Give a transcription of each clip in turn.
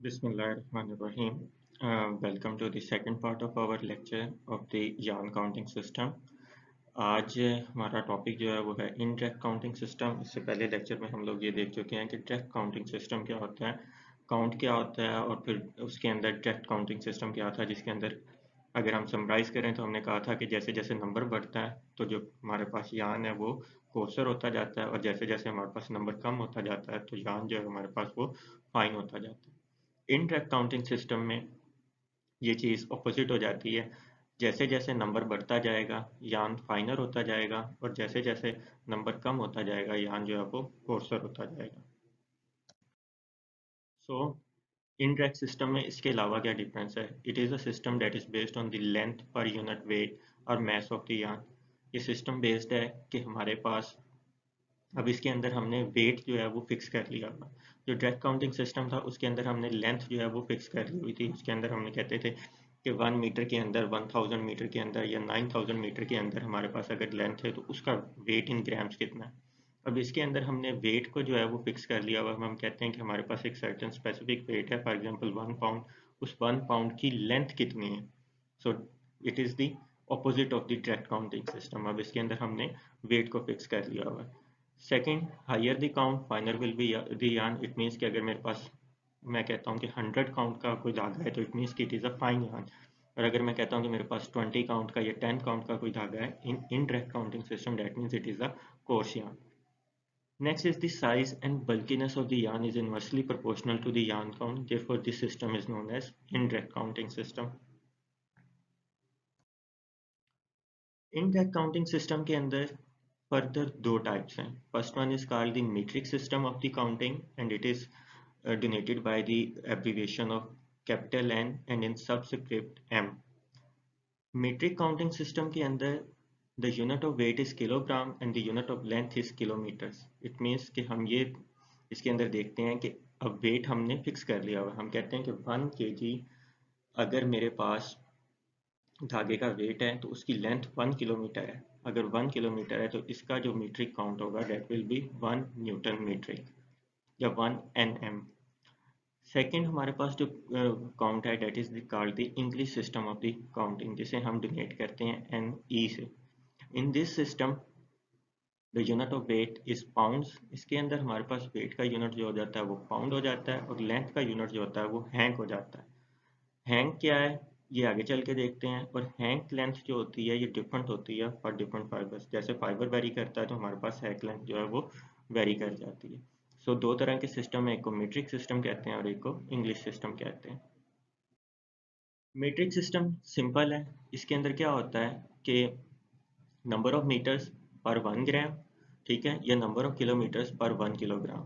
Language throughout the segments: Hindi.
Bismillahirrahmanirrahim. Welcome to the second part of our lecture of the yarn counting system. आज हमारा टॉपिक जो है वो है इनडायरेक्ट काउंटिंग सिस्टम। इससे पहले लेक्चर में हम लोग ये देख चुके हैं कि डायरेक्ट काउंटिंग सिस्टम क्या होता है, काउंट क्या होता है, और फिर उसके अंदर डायरेक्ट काउंटिंग सिस्टम क्या था, जिसके अंदर अगर हम समराइज करें तो हमने कहा था कि जैसे जैसे नंबर बढ़ता है तो जो हमारे पास यान है वो कोर्सर होता जाता है, और जैसे जैसे हमारे पास नंबर कम होता जाता है तो यान जो है हमारे पास वो फाइन होता जाता है। इनडायरेक्ट काउंटिंग सिस्टम में ये चीज़ ऑपोजिट हो जाती है। जैसे जैसे नंबर बढ़ता जाएगा यान फाइनर होता जाएगा, और जैसे जैसे नंबर कम होता जाएगा यान जो है वो कोर्सर होता जाएगा। सो इनडायरेक्ट सिस्टम में इसके अलावा क्या डिफरेंस है? It is a system that is based on the length per unit weight और मास ऑफ द यान। ये सिस्टम बेस्ड है कि हमारे पास अब इसके अंदर हमने वेट जो है वो फिक्स कर लिया हुआ। जो डायरेक्ट काउंटिंग सिस्टम था उसके अंदर हमने लेंथ जो है वो फिक्स कर ली हुई थी। उसके अंदर हमने कहते थे कि 1 मीटर के अंदर, 1000 मीटर के अंदर या 9000 मीटर के अंदर हमारे पास अगर लेंथ है तो उसका वेट इन ग्राम्स कितना है। अब इसके अंदर हमने वेट को जो है वो फिक्स कर लिया हुआ। हम कहते हैं कि हमारे पास एक सर्टेन स्पेसिफिक वेट है, फॉर एग्जांपल 1 पाउंड। उस 1 पाउंड की लेंथ कितनी है? So it is the opposite of the direct counting system. अब इसके अंदर हमने वेट को फिक्स कर लिया हुआ है। Second, higher the count finer will be the yarn. It means कि अगर मेरे पास, मैं कहता हूँ कि 100 काउंट का कोई धागा है तो इट मीन्स कि it is a fine yarn. और अगर मैं कहता हूँ कि मेरे पास 20 काउंट का या 10 काउंट का कोई धागा है in indirect counting system, that means it is a course yarn. Next is the size and bulkiness of the yarn is inversely proportional to the yarn count. Therefore, this system is known as indirect counting system. Indirect counting system के अंदर further दो types हैं. First one is called the metric system of the counting, and it is denoted by the abbreviation of capital N and in subscript M. Metric counting system के अंदर the unit of weight is kilogram and the unit of length is kilometers. It means कि हम ये इसके अंदर देखते हैं कि अब वेट हमने फिक्स कर लिया हुआ। हम कहते हैं कि 1 kg अगर मेरे पास धागे का वेट है तो उसकी लेंथ 1 किलोमीटर है। अगर 1 किलोमीटर है तो इसका जो मीट्रिक काउंट होगा that will be 1 newton metric या 1 Nm। सेकेंड, हमारे पास जो काउंट है that is called the English system of the counting, जिसे हम डिनोट करते हैं NE से। In this system the unit of weight is pounds. इसके अंदर हमारे पास वेट का यूनिट जो हो जाता है वो पाउंड हो जाता है, और लेंथ का यूनिट जो होता है वो हैंक हो जाता है। हैंक क्या है ये आगे चल के देखते हैं। और हैंक लेंथ जो होती है ये डिफरेंट होती है फॉर डिफरेंट फाइबर्स। जैसे फाइबर वेरी करता है तो हमारे पास हैंक लेंथ जो है वो वेरी कर जाती है। सो दो तरह के सिस्टम है, एक को मीट्रिक सिस्टम कहते हैं और एक को इंग्लिश सिस्टम कहते हैं। मीट्रिक सिस्टम सिंपल है। इसके अंदर क्या होता है कि नंबर ऑफ मीटर्स पर 1 ग्राम, ठीक है, या नंबर ऑफ किलोमीटर्स पर 1 किलोग्राम।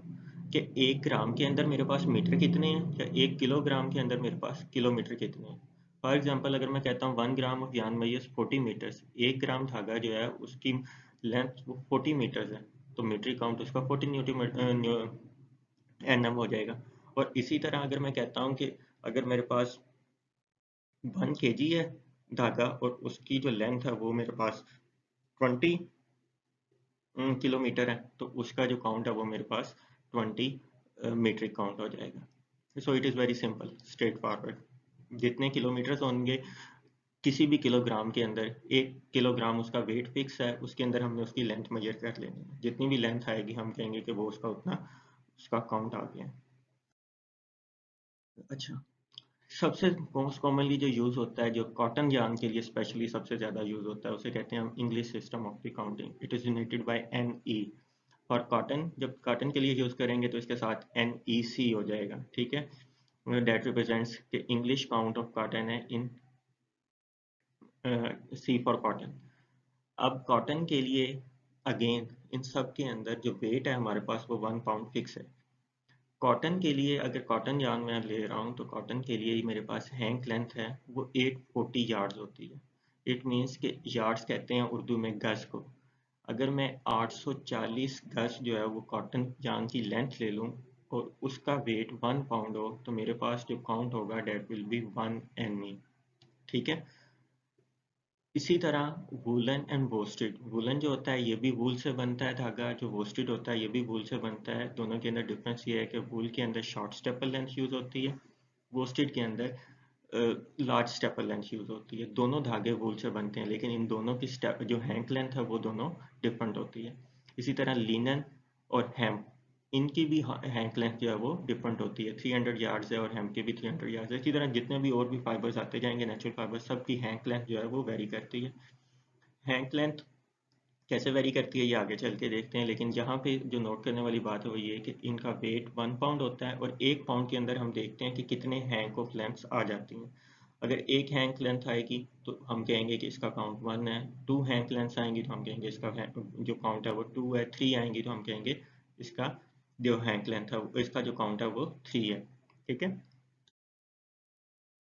कि 1 ग्राम के अंदर मेरे पास मीटर कितने हैं या 1 किलोग्राम के अंदर मेरे पास किलोमीटर कितने हैं। फॉर एग्जांपल अगर मैं कहता हूँ 1 ग्राम ऑफ यान weighs 40 मीटर्स, 1 ग्राम धागा जो है उसकी लेंथ 40 मीटर्स है, तो मीट्रिक काउंट उसका 40 Nm हो जाएगा। और इसी तरह अगर मैं कहता हूँ कि अगर मेरे पास 1 kg है धागा और उसकी जो लेंथ है वो मेरे पास 20 किलोमीटर है, तो उसका जो काउंट है वो मेरे पास 20 मीट्रिक काउंट हो जाएगा। So it is very simple, straight forward. जितने किलोमीटर्स होंगे किसी भी किलोग्राम के अंदर, 1 किलोग्राम उसका वेट फिक्स है, उसके अंदर हमने उसकी लेंथ मेजर कर लेनी है। जितनी भी लेंथ आएगी हम कहेंगे कि वो उसका उतना उसका काउंट आ गया। अच्छा, सबसे मोस्ट कॉमनली जो यूज़ होता है, जो कॉटन यार्न के लिए स्पेशली सबसे ज़्यादा यूज़ होता है, उसे कहते हैं हम English system of the counting. It is united by NE। और कॉटन, जब कॉटन के लिए यूज़ करेंगे तो इसके साथ NEC हो जाएगा, ठीक है। दैट रिप्रेजेंट्स कि इंग्लिश काउंट ऑफ कॉटन है इन C फॉर कॉटन। अब कॉटन के लिए अगेन इन सब के अंदर जो वेट है हमारे पास वो 1 पाउंड फिक्स है। कॉटन के लिए अगर कॉटन यार्न मैं ले रहा हूँ तो कॉटन के लिए मेरे पास हैंक लेंथ है वो 840 यार्ड्स होती है। इट मीन्स कि यार्ड्स कहते हैं उर्दू में गज को। अगर मैं 840 गज जो है वो कॉटन यार्न की लेंथ ले लूँ और उसका वेट 1 पाउंड हो तो मेरे पास जो काउंट होगा डेट विल बी 1 NE, ठीक है। इसी तरह वूलन एंड वोस्टेड। वूलन जो होता है ये भी वूल से बनता है धागा, जो वोस्टेड होता है ये भी वूल से बनता है। दोनों के अंदर डिफरेंस ये है कि वूल के अंदर शॉर्ट स्टेपल लेंथ यूज होती है वोस्टेड के अंदर लार्ज स्टेपल लेंथ यूज होती है। दोनों धागे वूल से बनते हैं, लेकिन इन दोनों की जो हैंक लेंथ है वो दोनों डिफरेंट होती है। इसी तरह लिनन और हेम्प, इनकी भी हैंक लेंथ जो है वो डिफरेंट होती है। 300 यार्ड्स है और हेम्प की भी 300 यार्ड्स है। इसी तरह जितने भी और भी फाइबर्स आते जाएंगे नेचुरल फाइबर, सबकी हैंक लेंथ जो है वो वेरी करती है। हैंक लेंथ कैसे वेरी करती है ये आगे चल के देखते हैं, लेकिन यहाँ पे जो नोट करने वाली बात है वो ये है कि इनका वेट 1 पाउंड होता है और 1 पाउंड के अंदर हम देखते हैं कि कितने हैंक ऑफ लेंथ्स आ जाती हैं। अगर एक हैंक लेंथ आएगी तो हम कहेंगे कि इसका काउंट 1 है। 2 हैंक लेंथ्स आएंगी तो हम कहेंगे इसका जो काउंट है वो 2 है। 3 आएंगी तो हम कहेंगे इसका जो हैंक लेंथ है, इसका जो काउंट है वो 3 है। ठीक है।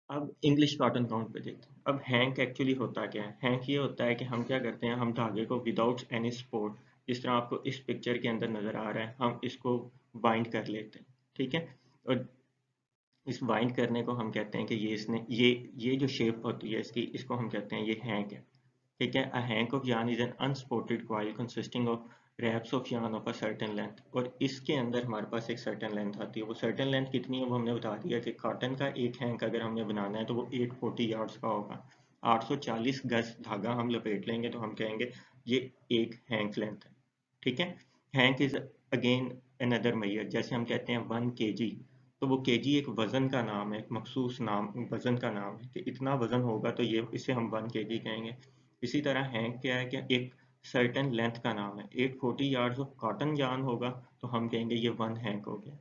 अब इंग्लिश कॉटन काउंट पे देखते हैं। अब हैंक एक्चुअली होता क्या है? हैंक ये होता है कि हम क्या करते हैं, हम धागे को विदाउट एनी सपोर्ट, जिस तरह आपको इस पिक्चर के अंदर नजर आ रहा है, हम इसको बाइंड कर लेते हैं। ठीक है। और इस बाइंड करने को हम कहते हैं कि ये इसने ये जो शेप होती है इसकी, इसको हम कहते हैं ये हैंक है। ठीक है। A hank of yarn is an unsupported coil consisting of wraps of yarn of a certain length। और इसके अंदर हमारे पास एक सर्टेन लेंथ आती है। वो सर्टेन लेंथ कितनी है वो हमने बता दिया कि कॉटन का एक हैंक अगर हमने बनाना है तो वो 840 यार्ड्स का होगा। 840 गज धागा हम लपेट लेंगे तो हम कहेंगे ये एक हैंक लेंथ है। ठीक है। Hank is again another measure. जैसे हम कहते हैं 1 kg, तो वो केजी एक वजन का नाम है, एक मखसूस नाम वजन का नाम है कि इतना वजन होगा तो ये इसे हम 1 kg कहेंगे। इसी तरह हैंक क्या है कि एक सर्टेन लेंथ का नाम है। 840 यार्ड्स ऑफ कॉटन यार्न होगा तो हम कहेंगे ये 1 हैंक हो गया।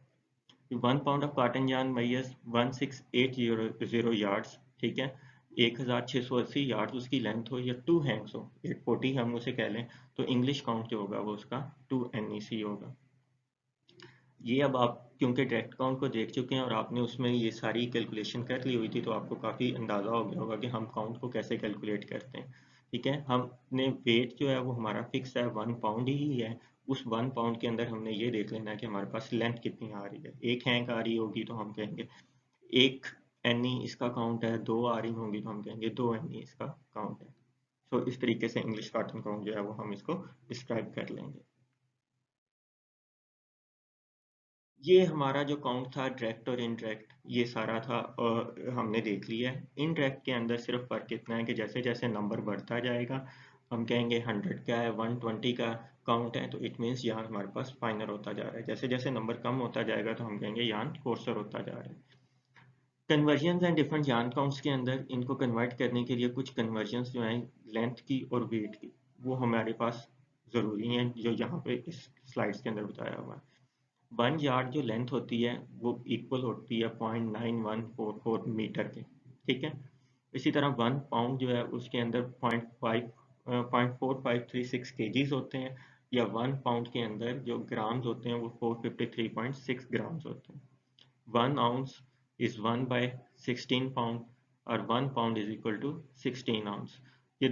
1 pound of cotton yarn measures 1680 yards. ठीक है। 1680 यार्ड उसकी लेंथ हो या 2 हैंक्स हो, 840 हम उसे कह लें, तो इंग्लिश काउंट जो होगा वो उसका 2 NEC होगा। ये अब आप क्योंकि डायरेक्ट काउंट को देख चुके हैं और आपने उसमें ये सारी कैलकुलेशन कर ली हुई थी, तो आपको काफ़ी अंदाज़ा हो गया होगा कि हम काउंट को कैसे कैलकुलेट करते हैं। ठीक है। हमने वेट जो है वो हमारा फिक्स है, 1 पाउंड ही है। उस 1 पाउंड के अंदर हमने ये देख लेना है कि हमारे पास लेंथ कितनी आ रही है। एक हैंक आ रही होगी तो हम कहेंगे 1 NE इसका काउंट है। 2 आ रही होंगी तो हम कहेंगे 2 NE इसका काउंट है। तो इस तरीके से इंग्लिश कॉटन काउंट जो है वो हम इसको डिस्क्राइब कर लेंगे। ये हमारा जो काउंट था डायरेक्ट और इनडायरेक्ट, ये सारा था और हमने देख लिया है। इनडायरेक्ट के अंदर सिर्फ फर्क इतना है कि जैसे जैसे नंबर बढ़ता जाएगा, हम कहेंगे 100 का है, 120 का काउंट है, तो इट मीन्स यहाँ हमारे पास फाइनल होता जा रहा है। जैसे जैसे नंबर कम होता जाएगा तो हम कहेंगे यहाँ कोर्सर होता जा रहा है। Conversion and different yarn counts के अंदर इनको कन्वर्ट करने के लिए कुछ कन्वर्जन्स जो हैं लेंथ की और वेट की, वो हमारे पास ज़रूरी हैं, जो यहाँ पे इस स्लाइड्स के अंदर बताया हुआ है। 1 यार्ड जो लेंथ होती है वो इक्वल होती है 0.9144 मीटर के। ठीक है। इसी तरह 1 पाउंड जो है उसके अंदर 0.4536 केजीज होते हैं, या 1 पाउंड के अंदर जो ग्राम्स होते हैं वो 453.6 ग्राम्स होते हैं। 1 ounce is 1/16 pound और 1 pound is equal to 16 ounce। ये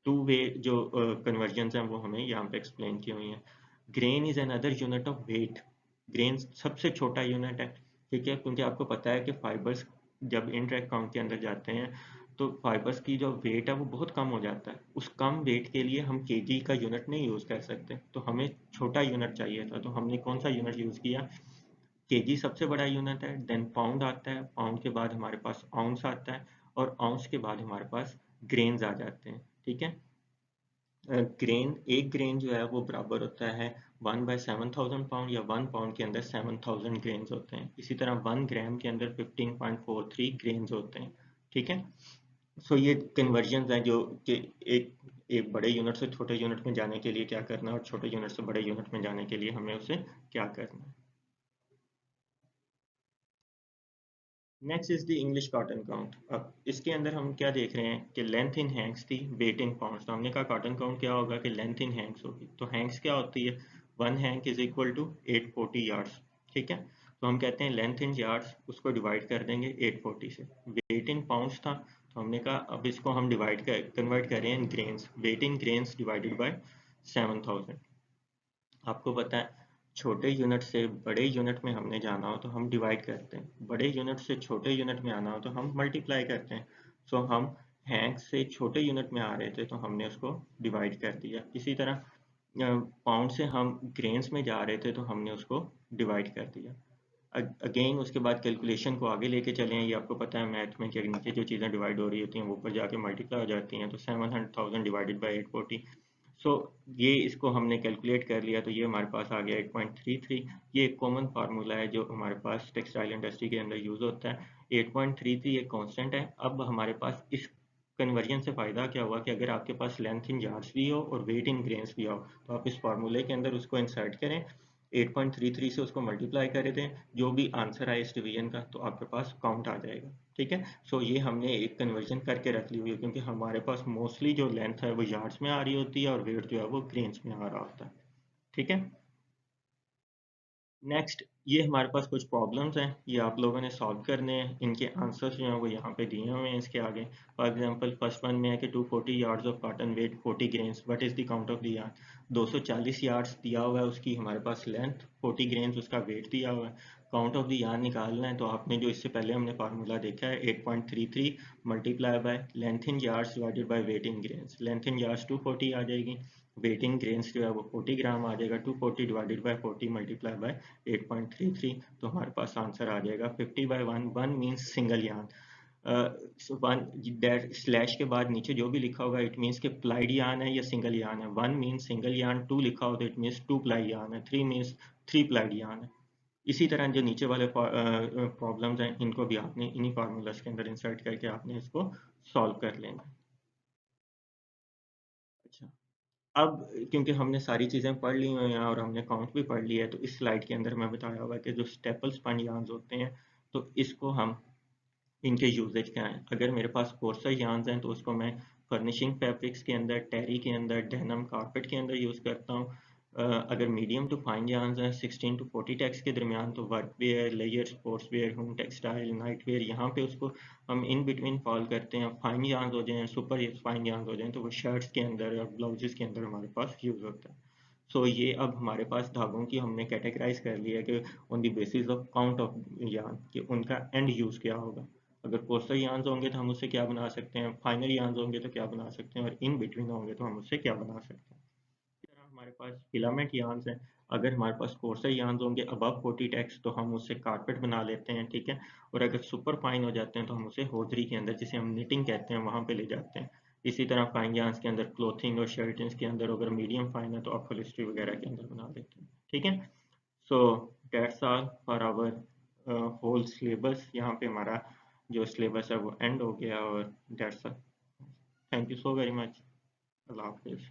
टू वे जो कन्वर्जन्स हैं वो हमें यहाँ पे एक्सप्लेन की हुई हैं। Grain is another unit of weight. Grain सबसे छोटा यूनिट है। ठीक है। क्योंकि आपको पता है कि फाइबर्स जब इनडायरेक्ट काउंट के अंदर जाते हैं तो फाइबर्स की जो वेट है वो बहुत कम हो जाता है। उस कम वेट के लिए हम केजी का यूनिट नहीं यूज़ कर सकते, तो हमें छोटा यूनिट चाहिए था। तो हमने कौन सा यूनिट यूज़ किया? केजी सबसे बड़ा यूनिट है, देन पाउंड आता है, पाउंड के बाद हमारे पास आउंस आता है, और आउंस के बाद हमारे पास ग्रेन्स आ जाते हैं। ठीक है। ग्रेन, एक ग्रेन जो है वो बराबर होता है 1/7000 पाउंड, या 1 पाउंड के अंदर 7000 ग्रेन्स होते हैं। इसी तरह 1 ग्राम के अंदर 15.43 ग्रेन्स होते हैं। ठीक है। सो ये कन्वर्जन है जो कि एक एक बड़े यूनिट से छोटे यूनिट में जाने के लिए क्या करना है और छोटे यूनिट से बड़े यूनिट में जाने के लिए हमें उसे क्या करना है। Next is the English cotton count. अब इसके अंदर हम क्या देख रहे हैं कि लेंथ इन हैंक्स थी, वेट इन पाउंड्स। तो हमने कहा कॉटन काउंट क्या होगा कि लेंथ इन हैंक्स होगी। तो हैंक्स क्या होती है? 1 hank is equal to 840 yards. ठीक है। तो हम कहते हैं लेंथ इन यार्ड्स, उसको डिवाइड कर देंगे 840 से। वेट इन पाउंड्स था, तो हमने कहा अब इसको हम कन्वर्ट कर रहे हैं in grains. Weight in grains divided by 7000। आपको पता है छोटे यूनिट से बड़े यूनिट में हमने जाना हो तो हम डिवाइड करते हैं, बड़े यूनिट से छोटे यूनिट में आना हो तो हम मल्टीप्लाई करते हैं। सो हम हैंक से छोटे यूनिट में आ रहे थे तो हमने उसको डिवाइड कर दिया। इसी तरह पाउंड से हम ग्रेन्स में जा रहे थे तो हमने उसको डिवाइड कर दिया। अगेन उसके बाद कैलकुलेशन को आगे लेके चलें, ये आपको पता है मैथ में कि नीचे जो चीज़ें डिवाइड हो रही होती हैं वो ऊपर जाके मल्टीप्लाई हो जाती हैं, तो 700,000 डिवाइडेड बाई 840। सो ये इसको हमने कैलकुलेट कर लिया, तो ये हमारे पास आ गया 8.33। ये एक कॉमन फार्मूला है जो हमारे पास टेक्सटाइल इंडस्ट्री के अंदर यूज़ होता है। 8.33 एक कांस्टेंट है। अब हमारे पास इस कन्वर्जन से फ़ायदा क्या हुआ कि अगर आपके पास लेंथ इन यार्ड्स भी हो और वेट इन ग्रेन्स भी हो, तो आप इस फार्मूले के अंदर उसको इंसर्ट करें, 8.33 से उसको मल्टीप्लाई कर दें, जो भी आंसर आए इस डिवीजन का तो आपके पास काउंट आ जाएगा। ठीक है, सो ये हमने एक कन्वर्जन करके रख ली हुई है, क्योंकि हमारे पास मोस्टली जो लेंथ है वो यार्ड्स में आ रही होती है और वेट जो है वो ग्रेन्स में आ रहा होता है। ठीक है, नेक्स्ट ये हमारे पास कुछ प्रॉब्लम्स हैं, ये आप लोगों ने सॉल्व करने हैं। इनके आंसर्स जो हैं वो यहाँ पे दिए हुए हैं इसके आगे। फॉर एग्जांपल फर्स्ट वन में है कि 240 yards of cotton weight 40 grains, what is the count of the yard. 240 yards दिया हुआ है, उसकी हमारे पास लेंथ 40 ग्रेन्स उसका वेट दिया हुआ है। काउंट ऑफ द यार्ड निकालना है, तो आपने जो इससे पहले हमने फार्मूला देखा है 8.33 multiply by length in yards divided by weight in grains. Length in yards 240 आ जाएगी, वेट इन ग्रेन्स जो है वो 40 ग्राम आ जाएगा। 240 डिवाइडेड बाय 40 मल्टीप्लाई बाय 8.33, तो हमारे पास आंसर आ जाएगा 50/1। 1 means single yarn. One that slash के बाद नीचे जो भी लिखा होगा इट मीन्स कि प्लाइड यार्न है या सिंगल यार्न है। 1 मीन्स सिंगल यार्न, 2 लिखा हो तो इट मीन्स 2 प्लाई यार्न है, 3 मीन्स 3 प्लाइड यार्न है। इसी तरह जो नीचे वाले प्रॉब्लम्स हैं इनको भी आपने इन्हीं फार्मूलाज के अंदर इंसर्ट करके आपने इसको सॉल्व कर लेना। अच्छा, अब क्योंकि हमने सारी चीज़ें पढ़ ली हुई हैं और हमने काउंट भी पढ़ लिया है, तो इस स्लाइड के अंदर मैं बताया हुआ है कि जो स्टेपल स्पन यार्न्स होते हैं, तो इसको हम इनके यूजेज क्या हैं। अगर मेरे पास कोर्सर यार्न्स हैं तो उसको मैं फर्निशिंग फैब्रिक्स के अंदर, टेरी के अंदर, डेनिम कारपेट के अंदर यूज़ करता हूँ। अगर मीडियम टू फाइन यार्न्स हैं 16 टू 40 टैक्स के दरमियान, तो work wear, layer, sports wear, home textile, night wear, यहाँ पे उसको हम इन बिटवीन फॉल करते हैं। फाइन यार्न्स हो जाएं, सुपर फाइन यार्न्स हो जाएं, तो वो शर्ट्स के अंदर या ब्लाउजेस के अंदर हमारे पास यूज़ होता है। सो ये अब हमारे पास धागों की हमने कैटेगराइज कर लिया है कि on the basis of count of yarn कि उनका एंड यूज़ क्या होगा। अगर कोस्टल यार्न्स होंगे तो हम उससे क्या बना सकते हैं, फाइनल यार्न्स होंगे तो क्या बना सकते हैं, और इन बिटवीन होंगे तो हम उससे क्या बना सकते हैं। इसी तरह हमारे पास फिलामेंट यार्न्स हैं। अगर हमारे पास कोर्सर यार्न्स होंगे अबव 40 टैक्स तो हम उससे कारपेट बना लेते हैं। ठीक है, और अगर सुपर फाइन हो जाते हैं तो हम उसे होजरी के अंदर, जिसे हम निटिंग कहते हैं, वहाँ पे ले जाते हैं। इसी तरह फाइन यार्न्स के अंदर क्लोथिंग और शर्टिंग्स के अंदर अगर मीडियम फाइन है तो आप पॉलिस्टर वगैरह के अंदर बना लेते हैं। ठीक है, so that's all for our whole syllabus. यहाँ पे हमारा जो सिलेबस है वो एंड हो गया, और that's all. Thank you so very much. Allah हाफिज़।